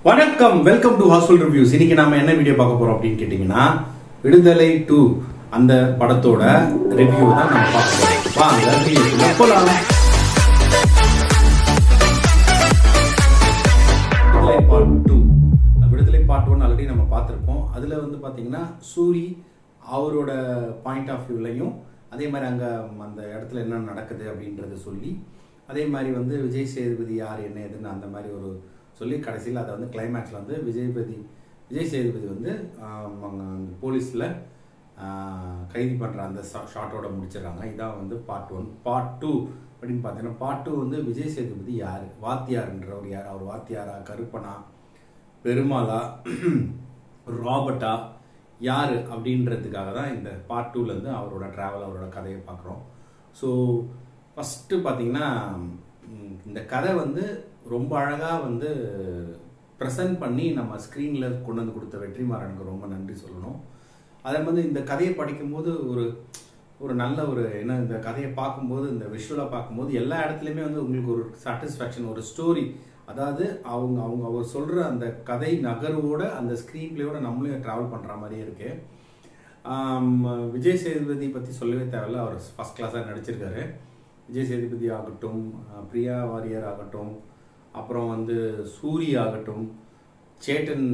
வணக்கம், welcome to Housefull reviews. இன்னைக்கு நாம என்ன வீடியோ பார்க்க போறோம் அப்படின்னு கேட்டீங்கன்னா, விடுதலை 2 அந்த படத்தோட ரிவ்யூ தான் நம்ம பார்க்க போறோம். வாங்க வீடியோக்குள்ள போலாம். விடுதலை பார்ட் 2, விடுதலை பார்ட் 1 ஆல்ரெடி நம்ம பார்த்திருப்போம். அதுல வந்து பாத்தீங்கன்னா சூரி அவரோட பாயிண்ட் ஆஃப் வியூலையும், அதே மாதிரி அங்க அந்த இடத்துல என்ன நடக்குது அப்படின்றத சொல்லி, அதே மாதிரி வந்து விஜய் சேதுபதி யார் என்ன எதுன்னு அந்த மாதிரி ஒரு சொல்லி கடைசியில் அதை வந்து கிளைமேக்ஸில் வந்து விஜய் சேதுபதி வந்து அந்த போலீஸில் கைது பண்ணுற அந்த ஷார்ட்டோட முடிச்சிடறாங்க. இதான் வந்து பார்ட் 1. பார்ட் 2 அப்படின்னு பார்த்தீங்கன்னா, பார்ட் 2 வந்து விஜய் சேதுபதி யார், வாத்தியார்ன்றவர் யார், அவர் வாத்தியாரா, கருப்பனா, பெருமாளா, ராபர்ட்டா யார் அப்படின்றதுக்காக தான் இந்த பார்ட் 2லேருந்து அவரோட ட்ராவல், அவரோட கதையை பார்க்குறோம். ஸோ ஃபஸ்ட்டு பார்த்தீங்கன்னா, இந்த கதை வந்து ரொம்ப அழகாக வந்து ப்ரெசன்ட் பண்ணி நம்ம ஸ்க்ரீனில் கொண்டு வந்து கொடுத்த வெற்றிமாறனுக்கு ரொம்ப நன்றி சொல்லணும். அதே மாதிரி இந்த கதையை படிக்கும்போது ஒரு நல்ல ஒரு என்ன, இந்த கதையை பார்க்கும்போது, இந்த விஷுவலாக பார்க்கும்போது எல்லா இடத்துலையுமே வந்து உங்களுக்கு ஒரு சாட்டிஸ்ஃபேக்ஷன், ஒரு ஸ்டோரி, அதாவது அவர் சொல்கிற அந்த கதை நகர்வோட அந்த ஸ்க்ரீன் பிளேயோட நம்மளையும் ட்ராவல் பண்ணுற மாதிரியே இருக்கு. விஜய் சேதுபதி பற்றி சொல்லவே தேவையில்ல, அவர் ஃபஸ்ட் கிளாஸாக நடிச்சிருக்காரு. விஜய் சேதுபதி ஆகட்டும், பிரியா வாரியர் ஆகட்டும், அப்புறம் வந்து சூரி ஆகட்டும், சேட்டன்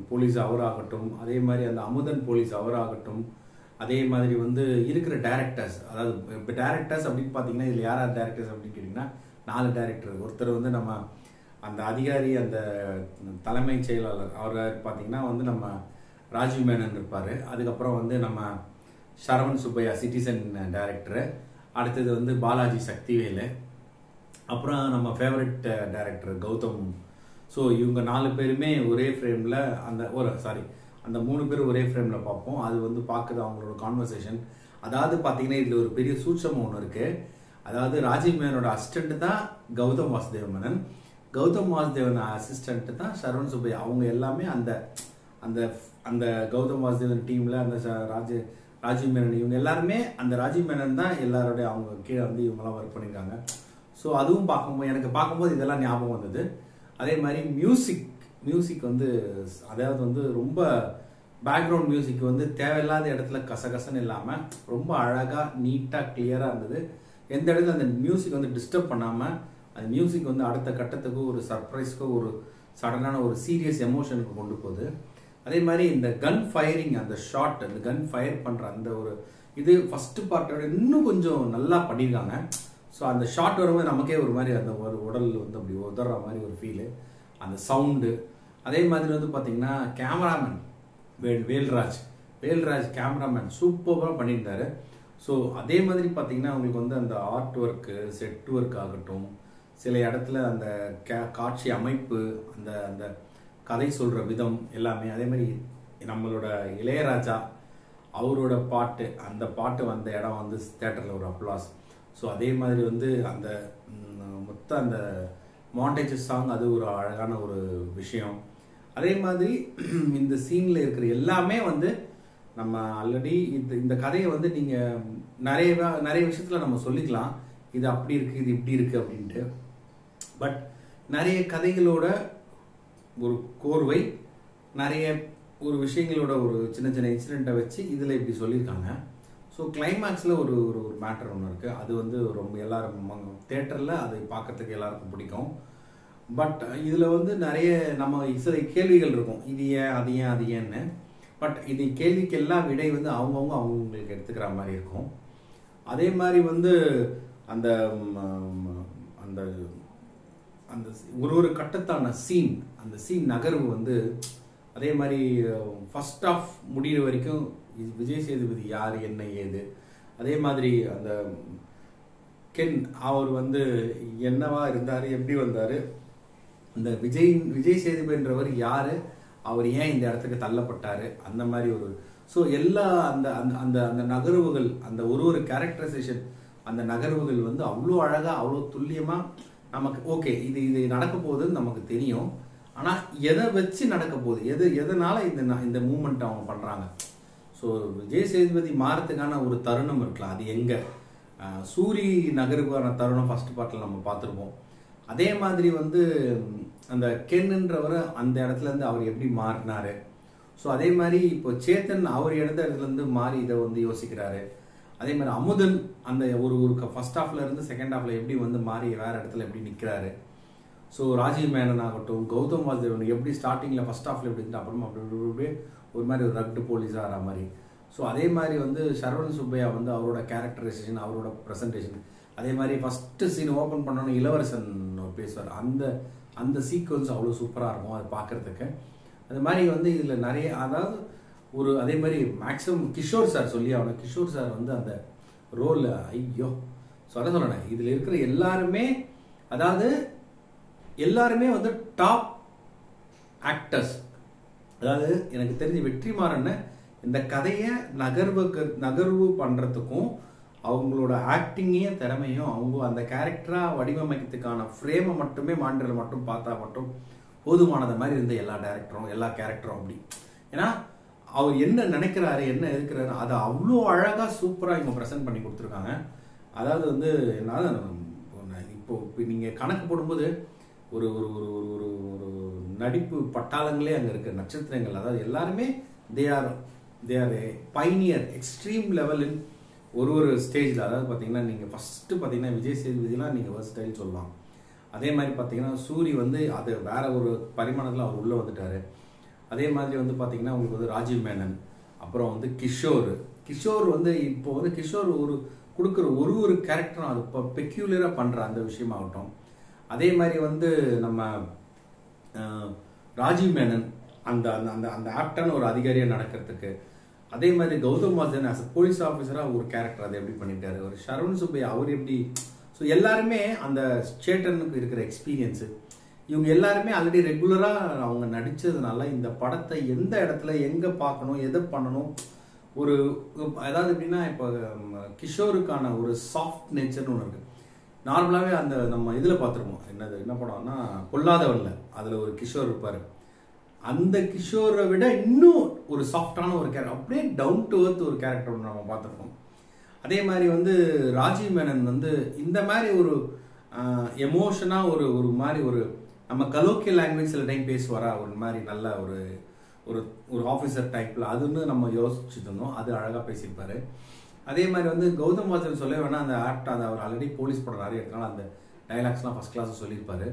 போலீஸ் அவராகட்டும், அதே மாதிரி அந்த அமுதன் போலீஸ் அவராகட்டும், அதே மாதிரி வந்து இருக்கிற டேரக்டர்ஸ், அதாவது இப்போ டேரக்டர்ஸ் அப்படின்னு பார்த்தீங்கன்னா, இதில் யார் டேரக்டர்ஸ் அப்படின்னு கேட்டிங்கன்னா 4 டேரக்டர். ஒருத்தர் வந்து நம்ம அந்த அதிகாரி, அந்த தலைமைச் செயலாளர், அவர் பார்த்தீங்கன்னா வந்து நம்ம ராஜீவ் மேனன் இருப்பார். அதுக்கப்புறம் வந்து நம்ம சரவண் சுப்பையா சிட்டிசன் டேரக்டரு, அடுத்தது வந்து பாலாஜி சக்திவேலு, அப்புறம் நம்ம ஃபேவரட் டைரக்டர் கௌதம். ஸோ இவங்க 4 பேருமே ஒரே ஃப்ரேமில் அந்த அந்த 3 பேர் ஒரே ஃப்ரேமில் பார்ப்போம். அது வந்து பார்க்குது அவங்களோட கான்வர்சேஷன். அதாவது பார்த்தீங்கன்னா, இதில் ஒரு பெரிய சூட்சமம் ஒன்று இருக்குது. அதாவது ராஜீவ் மேனோட அசிஸ்டண்ட் தான் கௌதம் வாசுதேவ மேனன், கௌதம் வாசுதேவன் அசிஸ்டண்ட் தான் சரவண் சுப்பையா. அவங்க எல்லாமே அந்த அந்த அந்த கௌதம் வாசுதேவன் டீமில் அந்த ராஜீவ் மேனன், இவங்க எல்லாருமே அந்த ராஜீவ் மேனன் தான் எல்லாரோடைய அவங்க கீழே வந்து இவங்கெல்லாம் ஒர்க் பண்ணியிருக்காங்க. ஸோ அதுவும் எனக்கு பார்க்கும்போது இதெல்லாம் ஞாபகம் வந்தது. அதே மாதிரி மியூசிக் வந்து, அதாவது வந்து ரொம்ப பேக்ரவுண்ட் மியூசிக் வந்து தேவையில்லாத இடத்துல கசகசன்னு இல்லாமல் ரொம்ப அழகாக நீட்டாக கிளியராக இருந்தது. எந்த இடத்துல அந்த மியூசிக் வந்து டிஸ்டர்ப் பண்ணாமல், அந்த மியூசிக் வந்து அடுத்த கட்டத்துக்கு ஒரு சர்ப்ரைஸ்க்கோ ஒரு சடனான ஒரு சீரியஸ் எமோஷனுக்கு கொண்டு போகுது. அதே மாதிரி இந்த கன் ஃபயரிங், அந்த ஷாட், அந்த கன் ஃபயர் பண்ணுற அந்த ஒரு இது ஃபஸ்ட்டு பார்ட்டோட இன்னும் கொஞ்சம் நல்லா பண்ணியிருக்காங்க. ஸோ அந்த ஷாட் வரும்போது நமக்கே ஒரு மாதிரி அந்த ஒரு உடல் வந்து அப்படி உதற மாதிரி ஒரு ஃபீலு, அந்த சவுண்டு. அதே மாதிரி வந்து பார்த்தீங்கன்னா கேமராமேன் வேல்ராஜ் கேமராமேன் சூப்பராக பண்ணியிருந்தாரு. ஸோ அதே மாதிரி பார்த்தீங்கன்னா உங்களுக்கு வந்து அந்த ஆர்ட் ஒர்க்கு, செட் ஒர்க் ஆகட்டும், சில இடத்துல அந்த காட்சி அமைப்பு, அந்த அந்த கதை சொல்கிற விதம் எல்லாமே. அதே மாதிரி நம்மளோட இளையராஜா அவரோட பாட்டு, அந்த பாட்டு வந்த இடம் வந்து தியேட்டரில் ஒரு அப்ளாஸ். ஸோ அதே மாதிரி வந்து அந்த மொத்த அந்த மாண்டேஜ் சாங், அது ஒரு அழகான ஒரு விஷயம். அதே மாதிரி இந்த சீனில் இருக்கிற எல்லாமே வந்து நம்ம ஆல்ரெடி இந்த கதையை வந்து நீங்கள் நிறைய விஷயத்தில் நம்ம சொல்லிக்கலாம், இது அப்படி இருக்குது, இது இப்படி இருக்குது அப்படின்ட்டு. பட் நிறைய கதைகளோட ஒரு கோர்வை, நிறைய ஒரு விஷயங்களோட ஒரு சின்ன சின்ன இன்சிடெண்ட்டை வச்சு இதில் இப்படி சொல்லியிருக்காங்க. ஸோ கிளைமேக்ஸில் ஒரு ஒரு மேட்டர் ஒன்று இருக்குது. அது வந்து ரொம்ப எல்லாரும் தேட்டரில் அதை பார்க்கறதுக்கு எல்லாருக்கும் பிடிக்கும். பட் இதில் வந்து நிறைய நம்ம சில கேள்விகள் இருக்கும், இது ஏன் அது ஏன்னு. பட் இது கேள்விக்கு எல்லாம் விடை வந்து அவங்களுக்கு எடுத்துக்கிற மாதிரி இருக்கும். அதே மாதிரி வந்து அந்த அந்த அந்த ஒரு கட்டத்தான அந்த சீன் நகர்வு வந்து, அதே மாதிரி ஃபர்ஸ்ட் ஆஃப் முடிகிற வரைக்கும் விஜய் சேதுபதி யார் என்ன ஏது, அதே மாதிரி அந்த கென் அவர் வந்து என்னவா இருந்தார், எப்படி வந்தார், இந்த விஜய் சேதுபதின்றவர் யார், அவர் ஏன் இந்த இடத்துக்கு தள்ளப்பட்டார், அந்த மாதிரி ஒரு. ஸோ எல்லா அந்த அந்த அந்த நகர்வுகள், அந்த ஒரு கேரக்டரைசேஷன், அந்த நகர்வுகள் வந்து அவ்வளோ அழகாக, அவ்வளோ துல்லியமாக நமக்கு ஓகே இது நடக்க போகுதுன்னு நமக்கு தெரியும். ஆனால் எதை வச்சு நடக்க போகுது, எதனால இந்த மூமெண்ட் அவங்க பண்ணுறாங்க. ஸோ விஜய் சேதுபதி மாறத்துக்கான ஒரு தருணம் இருக்கலாம், அது எங்கே சூரி நகருக்கான தருணம் ஃபர்ஸ்ட் பார்ட்டில் நம்ம பார்த்துருப்போம். அதே மாதிரி வந்து அந்த கென்ன்றவர் அந்த இடத்துல இருந்து அவர் எப்படி மாறினாரு. ஸோ அதே மாதிரி இப்போ சேத்தன் அவர் இடத்துல இருந்து மாறி இதை வந்து யோசிக்கிறாரு. அதே மாதிரி அமுதன் அந்த ஒரு ஃபர்ஸ்ட் ஹாஃப்ல இருந்து செகண்ட் ஹாஃப்ல எப்படி வந்து மாறி வேற இடத்துல எப்படி நிற்கிறாரு. ஸோ ராஜீவ் மேனன் ஆகட்டும், கௌதம் வாசுதேவன் எப்படி ஸ்டார்டிங்ல ஃபர்ஸ்ட் ஹாஃப்ல எப்படி இருந்து அப்புறமா அப்படியே ஒரு மாதிரி ஒரு ரக்டு போலீஸாக ஆகிற மாதிரி. ஸோ அதே மாதிரி வந்து சரவணன் சுப்பையா வந்து அவரோட கேரக்டரைசேஷன், அவரோட ப்ரெசன்டேஷன், அதே மாதிரி ஃபர்ஸ்ட் சீன் ஓப்பன் பண்ணோன்னு இளவரசன் பேசுவார், அந்த சீக்வன்ஸ் அவ்வளோ சூப்பராக இருக்கும் அது பார்க்கறதுக்கு. அது மாதிரி வந்து இதில் நிறைய அதாவது ஒரு அதே மாதிரி மேக்ஸிமம் கிஷோர் சார் சொல்லி ஆகணும். கிஷோர் சார் வந்து அந்த ரோல் ஐயோ. ஸோ அதான் சொல்லணும், இதில் இருக்கிற எல்லாருமே அதாவது எல்லாருமே வந்து டாப் ஆக்டர்ஸ். அதாவது எனக்கு தெரிஞ்ச வெற்றிமாறன் இந்த கதையை நகர்வு பண்ணுறதுக்கும் அவங்களோட ஆக்டிங்கே திறமையும் அவங்க அந்த கேரக்டராக வடிவமைக்கிறதுக்கான ஃப்ரேமை மட்டுமே மாண்டல் மட்டும் பார்த்தா மட்டும் போதுமானது மாதிரி இருந்த எல்லா கேரக்டரும் அப்படி. ஏன்னா அவர் என்ன நினைக்கிறாரு, என்ன இருக்கிறாரு, அதை அவ்வளோ அழகாக சூப்பராக இவங்க ப்ரெசென்ட் பண்ணி கொடுத்துருக்காங்க. அதாவது வந்து என்னால் இப்போ நீங்கள் கணக்கு போடும்போது ஒரு ஒரு ஒரு ஒரு நடிப்பு பட்டாளங்களே அங்கே இருக்க நட்சத்திரங்கள், அதாவது எல்லாருமே தே ஆர் பைனியர் எக்ஸ்ட்ரீம் லெவலில் ஒரு ஸ்டேஜில். அதாவது பார்த்தீங்கன்னா நீங்கள் ஃபஸ்ட்டு பார்த்தீங்கன்னா விஜய் சேதுபதிலாம் நீங்கள் ஒரு ஸ்டைல் சொல்லலாம். அதே மாதிரி பார்த்தீங்கன்னா சூரி வந்து அது வேற ஒரு பரிமாணத்தில் அவர் உள்ளே வந்துட்டார். அதே மாதிரி வந்து பார்த்தீங்கன்னா உங்களுக்கு வந்து ராஜீவ் மேனன், அப்புறம் வந்து கிஷோர் வந்து இப்போ வந்து கிஷோர் ஒரு கொடுக்குற ஒரு கேரக்டரும் அது இப்போ பெக்யூலராக பண்ணுற அந்த விஷயமாகட்டும். அதே மாதிரி வந்து நம்ம ராஜீவ் மேனன் அந்த அந்த அந்த ஆப்டான ஒரு அதிகாரியாக நடக்கிறதுக்கு. அதே மாதிரி Gautham Vasudevan as a police ஆஃபீஸராக ஒரு கேரக்டர் அதை எப்படி பண்ணிட்டாரு. ஒரு சரவணன் சுப்பையா அவர் எப்படி. ஸோ எல்லாருமே அந்த சேட்டனுக்கு இருக்கிற எக்ஸ்பீரியன்ஸு, இவங்க எல்லாருமே ஆல்ரெடி ரெகுலராக அவங்க நடித்ததுனால இந்த படத்தை எந்த இடத்துல எங்கே பார்க்கணும், எதை பண்ணணும், ஒரு அதாவது எப்படின்னா இப்போ கிஷோருக்கான ஒரு சாஃப்ட் நேச்சர்னு ஒன்று இருக்குது. நார்மலாகவே அந்த நம்ம இதில் பார்த்துருப்போம், என்ன படம்னா பொல்லாதவன்ல அதில் ஒரு கிஷோர் இருப்பார். அந்த கிஷோரை விட இன்னும் ஒரு சாஃப்டான ஒரு கேரக்டர், அப்படியே டவுன் டு எர்த் ஒரு கேரக்டர் ஒன்று நம்ம பார்த்துருக்கோம். அதே மாதிரி வந்து ராஜீவ் மேனன் வந்து இந்த மாதிரி ஒரு எமோஷனாக ஒரு மாதிரி ஒரு நம்ம கலோக்கிய லாங்குவேஜ் சில டைம் பேசுவாரா, ஒரு மாதிரி நல்ல ஒரு ஒரு ஆஃபீஸர் டைப்பில், அதுன்னு நம்ம யோசிச்சுட்டு இருந்தோம். அது அழகாக பேசியிருப்பாரு. அதே மாதிரி வந்து கௌதம் வாசுதேவன் சொல்ல வேணால் அந்த ஆக்ட் அந்த அவர் ஆல்ரெடி போலீஸ் படம் நிறைய இருக்கனால அந்த டைலாக்ஸ்லாம் ஃபஸ்ட் கிளாஸை சொல்லியிருப்பாரு.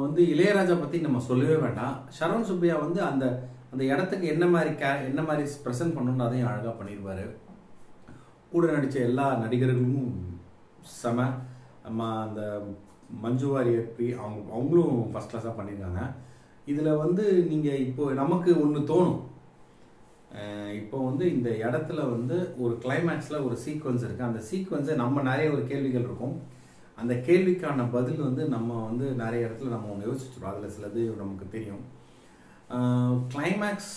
வந்து இளையராஜா பற்றி நம்ம சொல்லவே வேண்டாம். சரவணன் சுப்பையா வந்து அந்த அந்த இடத்துக்கு என்ன மாதிரி ப்ரெசென்ட் பண்ணணும்னு அதையும் அழகாக பண்ணிடுவார். கூட நடித்த எல்லா நடிகர்களும் செம. நம்ம அந்த மஞ்சு வாரியர் அவங்களும் ஃபஸ்ட் கிளாஸாக பண்ணியிருக்காங்க. இதில் வந்து நீங்கள் இப்போ நமக்கு ஒன்று தோணும், இப்போ வந்து இந்த இடத்துல வந்து ஒரு கிளைமேக்ஸில் ஒரு சீக்வன்ஸ் இருக்குது. அந்த சீக்வன்ஸை நம்ம நிறைய ஒரு கேள்விகள் இருக்கும். அந்த கேள்விக்கான பதில் வந்து நம்ம வந்து நிறைய இடத்துல நம்ம ஒன்று யோசிச்சுருவோம். அதில் சிலது நமக்கு தெரியும். கிளைமேக்ஸ்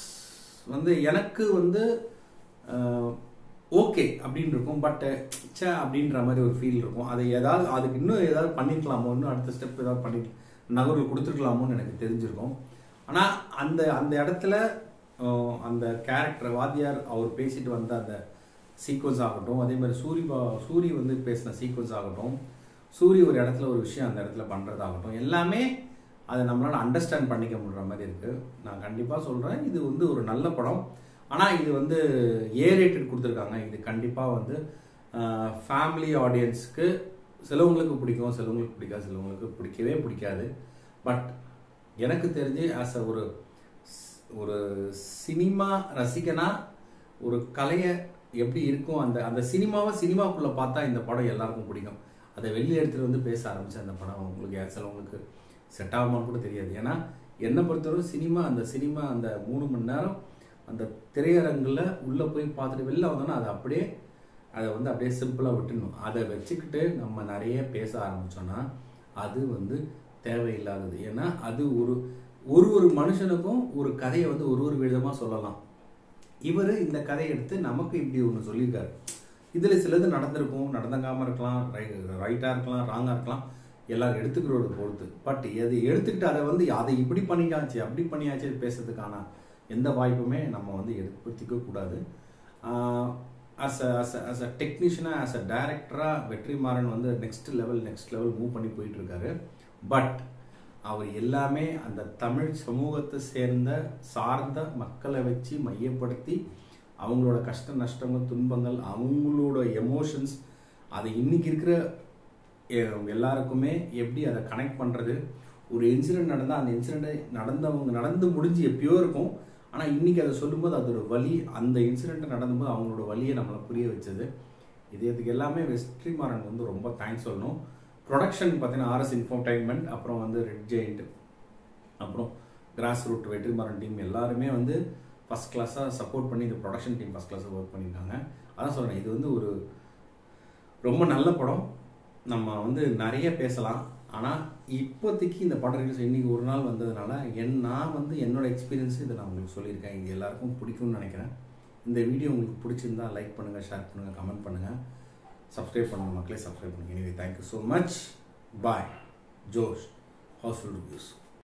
வந்து எனக்கு வந்து ஓகே அப்படின்னு இருக்கும், பட் சே அப்படின்ற மாதிரி ஒரு ஃபீல் இருக்கும். அதை அதுக்கு இன்னும் ஏதாவது பண்ணியிருக்கலாமோ, இன்னும் அடுத்த ஸ்டெப் ஏதாவது நகர்வு கொடுத்துருக்கலாமோன்னு எனக்கு தெரிஞ்சிருக்கும். ஆனால் அந்த இடத்துல அந்த கேரக்டர் வாத்தியார் அவர் பேசிட்டு வந்த அந்த சீக்வன்ஸ் ஆகட்டும், அதே மாதிரி சூரி வந்து பேசின சீக்வன்ஸ் ஆகட்டும், சூரி ஒரு இடத்துல ஒரு விஷயம் அந்த இடத்துல பண்ணுறதாகட்டும், எல்லாமே அதை நம்மளால் அண்டர்ஸ்டாண்ட் பண்ணிக்க முடிகிற மாதிரி இருக்குது. நான் கண்டிப்பாக சொல்கிறேன், இது வந்து ஒரு நல்ல படம். ஆனால் இது வந்து ஏ ரேட்டட் கொடுத்துருக்காங்க. இது கண்டிப்பாக வந்து ஃபேமிலி ஆடியன்ஸ்க்கு சிலவங்களுக்கு பிடிக்கும், சிலவங்களுக்கு பிடிக்காது, சிலவங்களுக்கு பிடிக்கவே பிடிக்காது. பட் எனக்கு தெரிஞ்சு ஆஸ் அ ஒரு சினிமா ரசிகனா ஒரு கலையை எப்படி இருக்கும், அந்த சினிமாவுக்குள்ளே பார்த்தா இந்த படம் எல்லாருக்கும் பிடிக்கும். அதை வெளியே எடுத்துகிட்டு வந்து பேச ஆரம்பிச்சு அந்த படம் உங்களுக்கு சிலவங்களுக்கு செட் ஆகுமான்னு கூட தெரியாது. ஏன்னா என்னை பொறுத்தவரை அந்த 3 மணி நேரம் அந்த திரையரங்கில் உள்ளே போய் பார்த்துட்டு வெளில வந்தோன்னா அதை வந்து அப்படியே சிம்பிளாக விட்டுணும். அதை வச்சுக்கிட்டு நம்ம நிறைய பேச ஆரம்பித்தோன்னா அது வந்து தேவையில்லாதது. ஏன்னா அது ஒரு மனுஷனுக்கும் ஒரு கதையை வந்து ஒரு விதமாக சொல்லலாம். இவர் இந்த கதையை எடுத்து நமக்கு இப்படி ஒன்று சொல்லியிருக்காரு. இதில் சிலது நடந்திருக்கும், நடந்தங்காமல் இருக்கலாம், ரைட்டாக இருக்கலாம், ராங்காக இருக்கலாம், எல்லாரும் எடுத்துக்கிறோட பொறுத்து. பட் அதை எடுத்துக்கிட்டு அதை இப்படி பண்ணியாச்சு அப்படி பண்ணியாச்சு பேசுறதுக்கான எந்த வாய்ப்புமே நம்ம வந்து ஏற்படுத்திக்க கூடாது. அஸ் அ டெக்னீஷியனாக அஸ் அ டைரக்டராக வெற்றிமாறன் வந்து நெக்ஸ்ட் லெவல் மூவ் பண்ணி போயிட்டுருக்காரு. பட் அவர் எல்லாமே அந்த தமிழ் சமூகத்தை சார்ந்த மக்களை வச்சு மையப்படுத்தி அவங்களோட கஷ்ட நஷ்டங்கள் துன்பங்கள் அவங்களோட எமோஷன்ஸ் அதை இன்னைக்கு இருக்கிற எல்லாருக்குமே எப்படி அதை கனெக்ட் பண்ணுறது. ஒரு இன்சிடென்ட் நடந்தால் அந்த இன்சிடென்ட் நடந்து முடிஞ்சு எப்பயோ இருக்கும், ஆனால் இன்றைக்கி அதை சொல்லும்போது அதோட வலி, அந்த இன்சிடென்ட் நடந்தும்போது அவங்களோட வலியை நம்மளை புரிய வச்சது. இதுக்கு எல்லாமே வெற்றிமாறன் வந்து ரொம்ப தேங்க்ஸ் சொல்லணும். ப்ரொடக்ஷன் பார்த்தீங்கன்னா ஆர்எஸ் இன்ஃபோடைன்மெண்ட், அப்புறம் வந்து ரெட் ஜெயிண்ட், அப்புறம் கிராஸ் ரூட் வெற்றிமாறன் டீம் எல்லாருமே வந்து ஃபஸ்ட் கிளாஸாக சப்போர்ட் பண்ணி இந்த ப்ரொடக்ஷன் டீம் ஃபஸ்ட் கிளாஸாக ஒர்க் பண்ணியிருக்காங்க. அதான் சொல்கிறேன், இது வந்து ஒரு ரொம்ப நல்ல படம். நம்ம வந்து நிறைய பேசலாம், ஆனால் இப்போதைக்கு இந்த படம் ரிலீஸ் இன்றைக்கி ஒரு நாள் வந்ததுனால நான் வந்து என்னோட எக்ஸ்பீரியன்ஸ் இதை நான் உங்களுக்கு சொல்லியிருக்கேன். இது எல்லாருக்கும் பிடிக்கும்னு நினைக்கிறேன். இந்த வீடியோ உங்களுக்கு பிடிச்சிருந்தா லைக் பண்ணுங்கள், ஷேர் பண்ணுங்கள், கமெண்ட் பண்ணுங்கள், சப்ஸ்கிரைப் பண்ணுங்கள் மக்களே, சப்ஸ்கிரைப் பண்ணுங்கள். Anyway thank you so much. Bye. Josh housefull reviews.